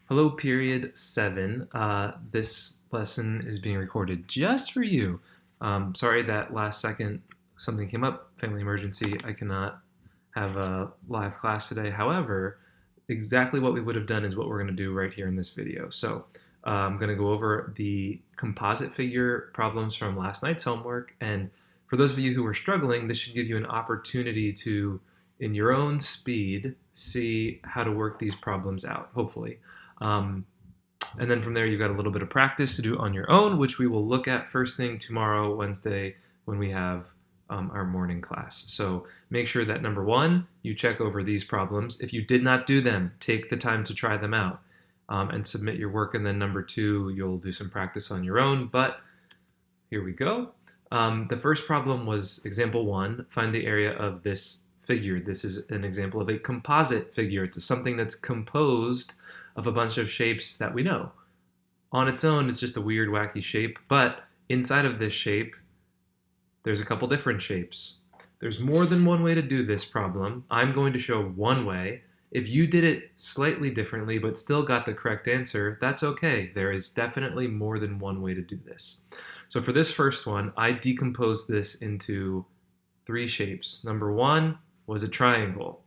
Hello, period 7. This lesson is being recorded just for you. Sorry that last second something came up, family emergency. I cannot have a live class today. However, exactly what we would have done is what we're going to do right here in this video. So I'm going to go over the composite figure problems from last night's homework. And for those of you who are struggling, this should give you an opportunity to, in your own speed, see how to work these problems out, hopefully. Um, and then from there, you've got a little bit of practice to do on your own, which we will look at first thing tomorrow, Wednesday, when we have our morning class. So make sure that number one, you check over these problems. If you did not do them, take the time to try them out and submit your work. And then number two, you'll do some practice on your own. But here we go. The first problem was example one, find the area of this figure. This is an example of a composite figure. It's something that's composed of a bunch of shapes that we know. On its own, it's just a weird, wacky shape, but inside of this shape, there's a couple different shapes. There's more than one way to do this problem. I'm going to show one way. If you did it slightly differently but still got the correct answer, that's okay. There is definitely more than one way to do this. So for this first one, I decomposed this into three shapes. Number one was a triangle.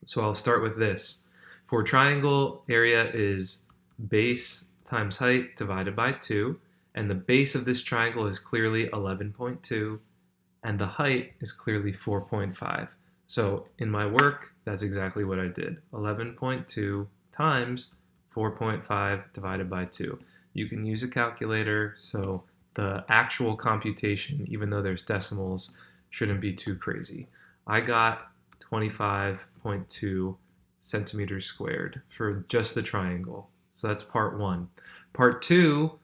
So I'll start with this. For triangle, area is base times height divided by 2, and the base of this triangle is clearly 11.2, and the height is clearly 4.5. So in my work, that's exactly what I did. 11.2 times 4.5 divided by 2. You can use a calculator, so the actual computation, even though there's decimals, shouldn't be too crazy. I got 25.2 centimeters squared for just the triangle. So that's part one. Part two,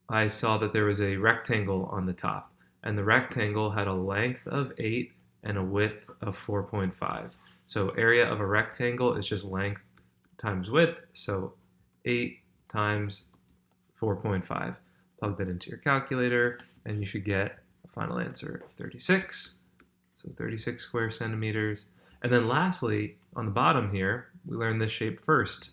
I saw that there was a rectangle on the top, and the rectangle had a length of 8 and a width of 4.5. So area of a rectangle is just length times width, so 8 times 4.5. Plug that into your calculator, and you should get a final answer of 36. So 36 square centimeters. And then lastly, on the bottom here, we learned this shape first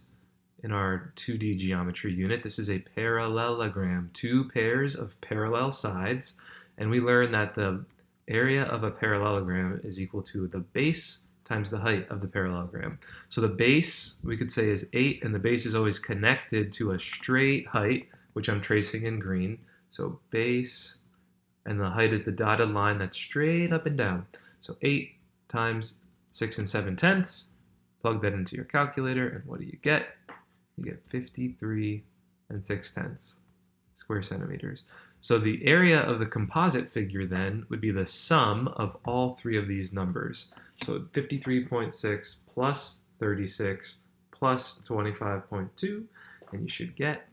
in our 2D geometry unit. This is a parallelogram, two pairs of parallel sides. And we learned that the area of a parallelogram is equal to the base times the height of the parallelogram. So the base, we could say, is 8, and the base is always connected to a straight height, which I'm tracing in green. So base, and the height is the dotted line that's straight up and down. So 8 times 6 7/10. Plug that into your calculator, and what do you get? You get 53 6/10 square centimeters. So the area of the composite figure then would be the sum of all three of these numbers. So 53.6 plus 36 plus 25.2, and you should get,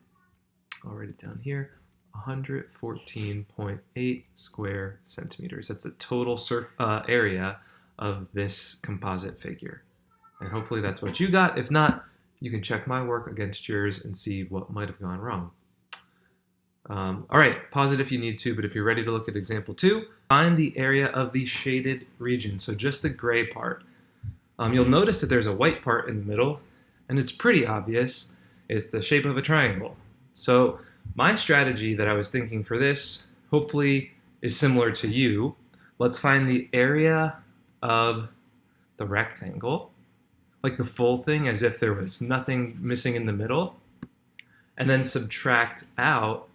I'll write it down here, 114.8 square centimeters. That's the total area of this composite figure. And hopefully that's what you got. If not, you can check my work against yours and see what might have gone wrong. All right, pause it if you need to, but if you're ready to look at example 2, find the area of the shaded region, so just the gray part. You'll notice that there's a white part in the middle, and it's pretty obvious. It's the shape of a triangle. So my strategy that I was thinking for this, hopefully, is similar to you. Let's find the area of the rectangle, like the full thing, as if there was nothing missing in the middle, and then subtract out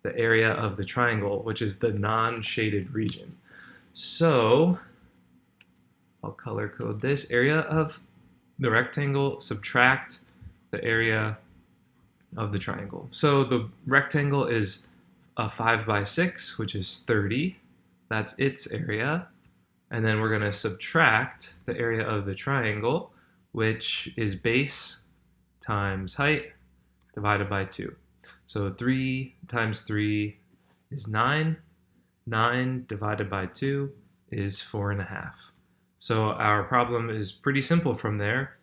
the area of the triangle, which is the non-shaded region. So I'll color code this. Area of the rectangle, subtract the area of the triangle. So the rectangle is a 5 by 6, which is 30. That's its area. And then we're going to subtract the area of the triangle, which is base times height divided by 2. So 3 times 3 is 9. 9 divided by 2 is 4.5. So our problem is pretty simple from there.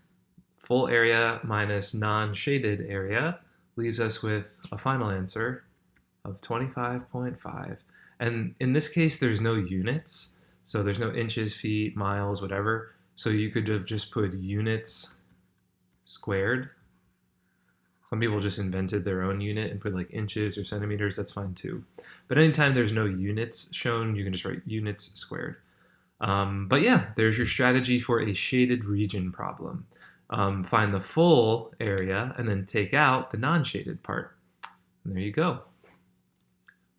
Full area minus non-shaded area leaves us with a final answer of 25.5. And in this case, there's no units. So there's no inches, feet, miles, whatever. So you could have just put units squared. Some people just invented their own unit and put like inches or centimeters, that's fine too. But anytime there's no units shown, you can just write units squared. But yeah, there's your strategy for a shaded region problem. Find the full area and then take out the non-shaded part. And there you go.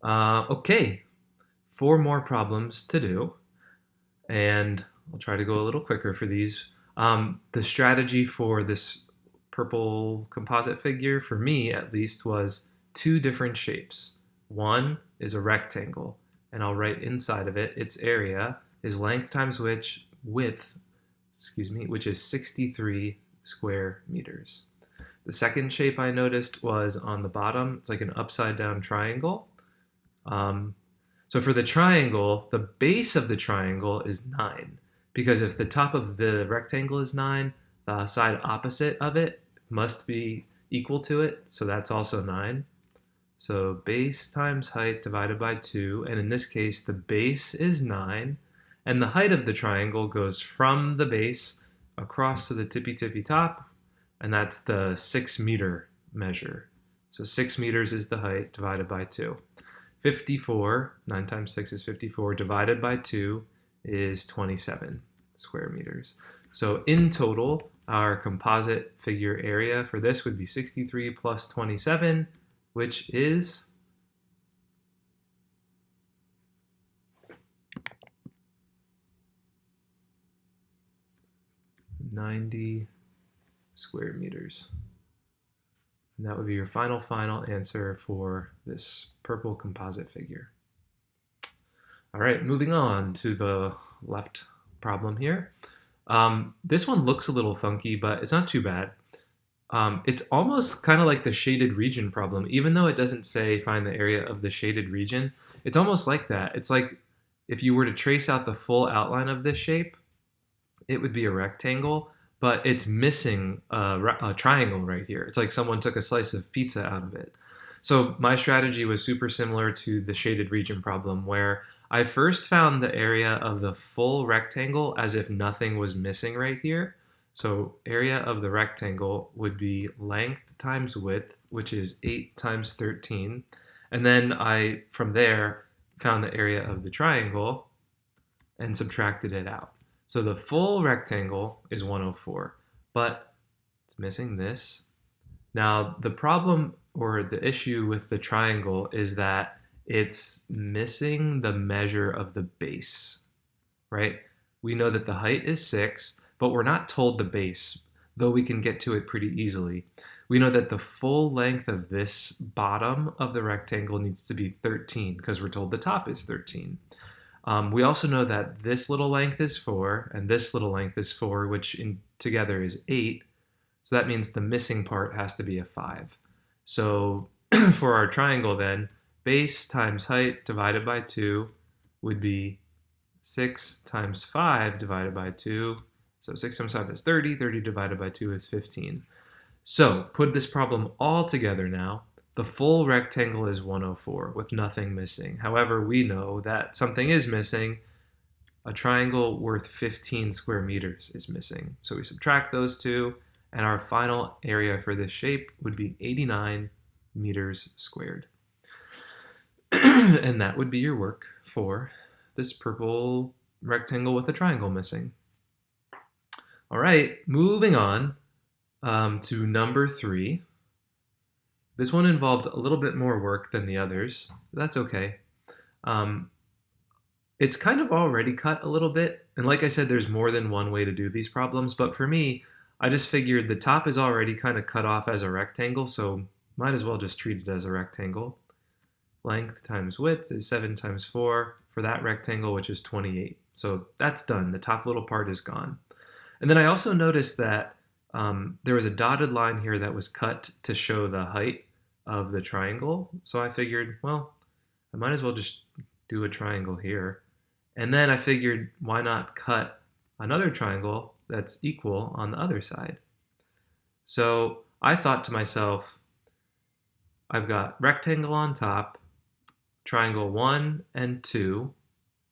Okay, 4 more problems to do. And I'll try to go a little quicker for these. The strategy for this purple composite figure, for me at least, was 2 different shapes. One is a rectangle, and I'll write inside of it its area is length times width, which is 63 square meters. The second shape I noticed was on the bottom. It's like an upside down triangle. So for the triangle, the base of the triangle is 9, because if the top of the rectangle is 9, the side opposite of it must be equal to it, so that's also 9. So base times height divided by 2, and in this case the base is 9, and the height of the triangle goes from the base across to the tippy top, and that's the 6 meter measure. So 6 meters is the height divided by 2. 54, 9 times 6 is 54, divided by 2 is 27 square meters. So in total, our composite figure area for this would be 63 plus 27, which is 90 square meters. And that would be your final answer for this purple composite figure. All right, moving on to the left problem here. This one looks a little funky, but it's not too bad. It's almost kind of like the shaded region problem. Even though it doesn't say find the area of the shaded region, it's almost like that. It's like if you were to trace out the full outline of this shape, it would be a rectangle, but it's missing a triangle right here. It's like someone took a slice of pizza out of it. So my strategy was super similar to the shaded region problem, where I first found the area of the full rectangle as if nothing was missing right here. So area of the rectangle would be length times width, which is 8 times 13. And then I, from there, found the area of the triangle and subtracted it out. So the full rectangle is 104, but it's missing this. Now the problem or the issue with the triangle is that it's missing the measure of the base, right? We know that the height is 6, but we're not told the base, though we can get to it pretty easily. We know that the full length of this bottom of the rectangle needs to be 13 because we're told the top is 13. We also know that this little length is 4 and this little length is 4, which together is 8. So that means the missing part has to be a 5. So for our triangle then, base times height divided by 2 would be 6 times 5 divided by 2. So 6 times 5 is 30. 30 divided by 2 is 15. So put this problem all together now. The full rectangle is 104 with nothing missing. However, we know that something is missing. A triangle worth 15 square meters is missing. So we subtract those two, and our final area for this shape would be 89 meters squared. And that would be your work for this purple rectangle with a triangle missing. All right, moving on to number 3. This one involved a little bit more work than the others. That's okay. It's kind of already cut a little bit. And like I said, there's more than one way to do these problems. But for me, I just figured the top is already kind of cut off as a rectangle, so might as well just treat it as a rectangle. Length times width is 7 times 4 for that rectangle, which is 28. So that's done. The top little part is gone. And then I also noticed that there was a dotted line here that was cut to show the height of the triangle. So I figured, well, I might as well just do a triangle here. And then I figured, why not cut another triangle that's equal on the other side? So I thought to myself, I've got rectangle on top, triangle 1 and 2,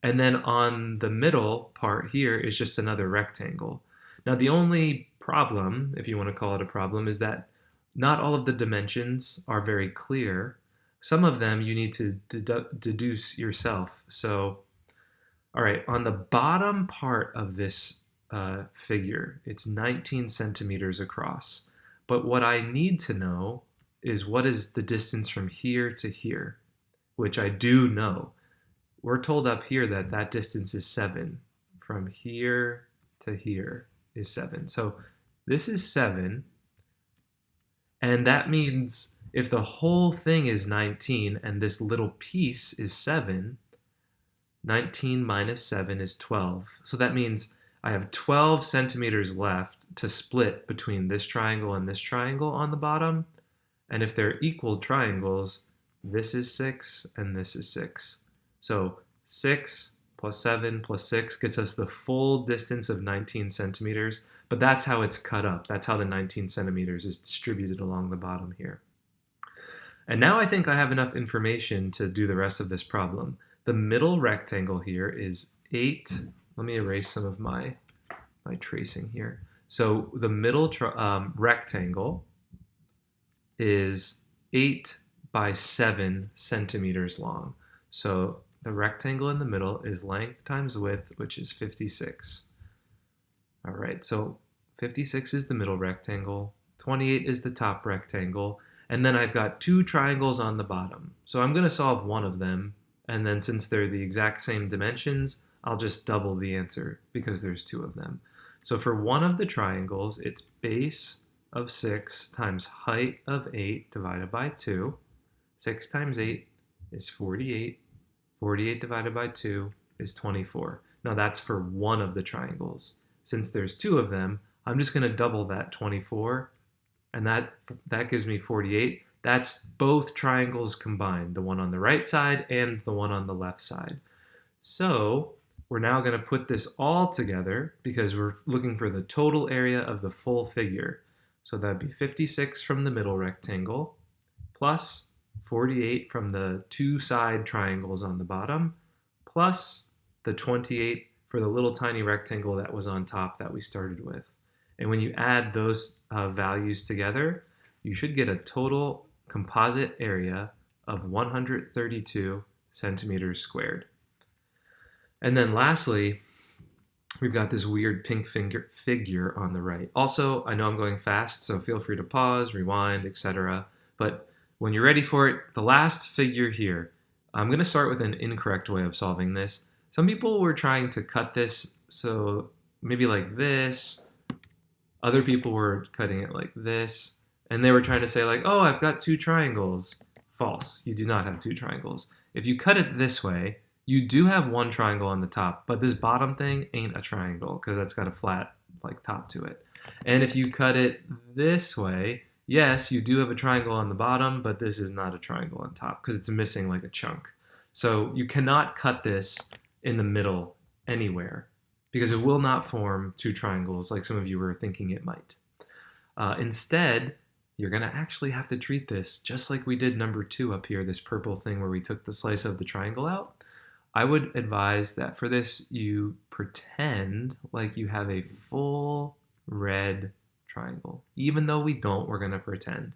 and then on the middle part here is just another rectangle. Now the only problem, if you want to call it a problem, is that Not all of the dimensions are very clear. Some of them you need to deduce yourself. So, all right, on the bottom part of this figure, it's 19 centimeters across. But what I need to know is what is the distance from here to here, which I do know. We're told up here that that distance is 7. From here to here is 7. So this is 7, and that means if the whole thing is 19 and this little piece is 7, 19 minus 7 is 12. So that means I have 12 centimeters left to split between this triangle and this triangle on the bottom. And if they're equal triangles, this is 6 and this is 6. So 6 plus 7 plus 6 gets us the full distance of 19 centimeters, but that's how it's cut up. That's how the 19 centimeters is distributed along the bottom here. And now I think I have enough information to do the rest of this problem. The middle rectangle here is 8. Let me erase some of my tracing here. So the middle rectangle is 8 by 7 centimeters long. So the rectangle in the middle is length times width, which is 56. All right, so 56 is the middle rectangle, 28 is the top rectangle, and then I've got 2 triangles on the bottom. So I'm going to solve one of them, and then since they're the exact same dimensions, I'll just double the answer because there's 2 of them. So for one of the triangles, it's base of 6 times height of 8 divided by 2. 6 times 8 is 48. 48 divided by 2 is 24. Now that's for one of the triangles. Since there's 2 of them, I'm just going to double that 24, and that gives me 48. That's both triangles combined, the one on the right side and the one on the left side. So we're now going to put this all together because we're looking for the total area of the full figure. So that'd be 56 from the middle rectangle plus 48 from the 2 side triangles on the bottom plus the 28 for the little tiny rectangle that was on top that we started with. And when you add those values together, you should get a total composite area of 132 centimeters squared. And then lastly, we've got this weird pink figure on the right. Also, I know I'm going fast, so feel free to pause, rewind, etc. But when you're ready for it, the last figure here, I'm going to start with an incorrect way of solving this. Some people were trying to cut this, so maybe like this. Other people were cutting it like this. And they were trying to say like, oh, I've got 2 triangles. False. You do not have 2 triangles. If you cut it this way, you do have 1 triangle on the top, but this bottom thing ain't a triangle because that's got a flat like top to it. And if you cut it this way, yes, you do have a triangle on the bottom, but this is not a triangle on top because it's missing like a chunk. So you cannot cut this in the middle anywhere because it will not form 2 triangles like some of you were thinking it might. Instead, you're going to actually have to treat this just like we did number 2 up here, this purple thing where we took the slice of the triangle out. I would advise that for this, you pretend like you have a full red triangle. Even though we don't, we're going to pretend.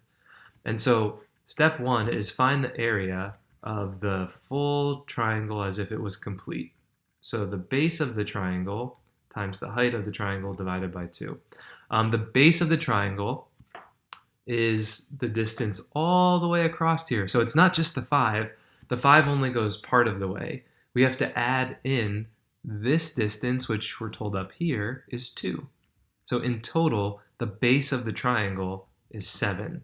And so step 1 is find the area of the full triangle as if it was complete. So the base of the triangle times the height of the triangle divided by 2. The base of the triangle is the distance all the way across here. So it's not just the 5. The 5 only goes part of the way. We have to add in this distance, which we're told up here is 2. So in total, the base of the triangle is 7.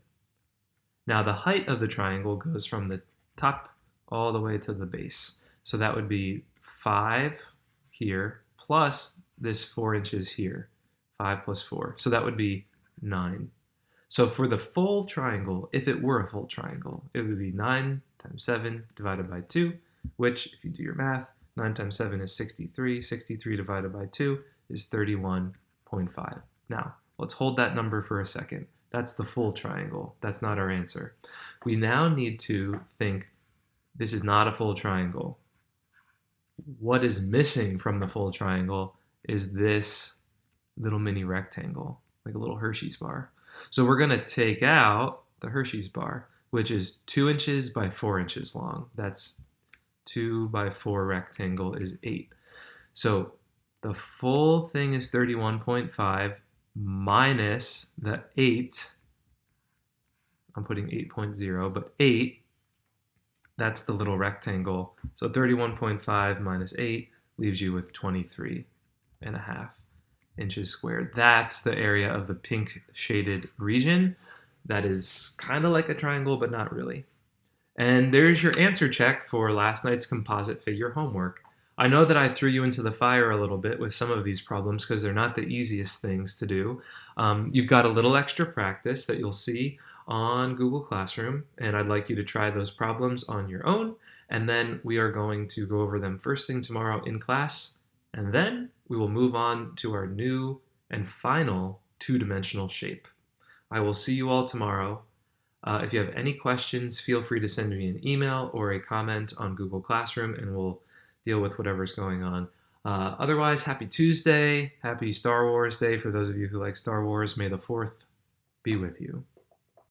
Now the height of the triangle goes from the top all the way to the base. So that would be 5 here plus this 4 inches here. 5 plus 4. So that would be 9. So for the full triangle, if it were a full triangle, it would be 9 times 7 divided by 2, which, if you do your math, 9 times 7 is 63. 63 divided by 2 is 31.5. Now, let's hold that number for a second. That's the full triangle. That's not our answer. We now need to think, this is not a full triangle. What is missing from the full triangle is this little mini rectangle, like a little Hershey's bar. So we're going to take out the Hershey's bar, which is 2 inches by 4 inches long. That's 2 by 4 rectangle is 8. So the full thing is 31.5 minus the 8. I'm putting 8.0, but 8, that's the little rectangle. So 31.5 minus 8 leaves you with 23.5 inches squared. That's the area of the pink shaded region. That is kind of like a triangle, but not really. And there's your answer check for last night's composite figure homework. I know that I threw you into the fire a little bit with some of these problems because they're not the easiest things to do. You've got a little extra practice that you'll see on Google Classroom, and I'd like you to try those problems on your own, and then we are going to go over them first thing tomorrow in class, and then we will move on to our new and final two-dimensional shape. I will see you all tomorrow. If you have any questions, feel free to send me an email or a comment on Google Classroom, and we'll deal with whatever's going on. Otherwise, happy Tuesday, happy Star Wars Day for those of you who like Star Wars. May the 4th be with you.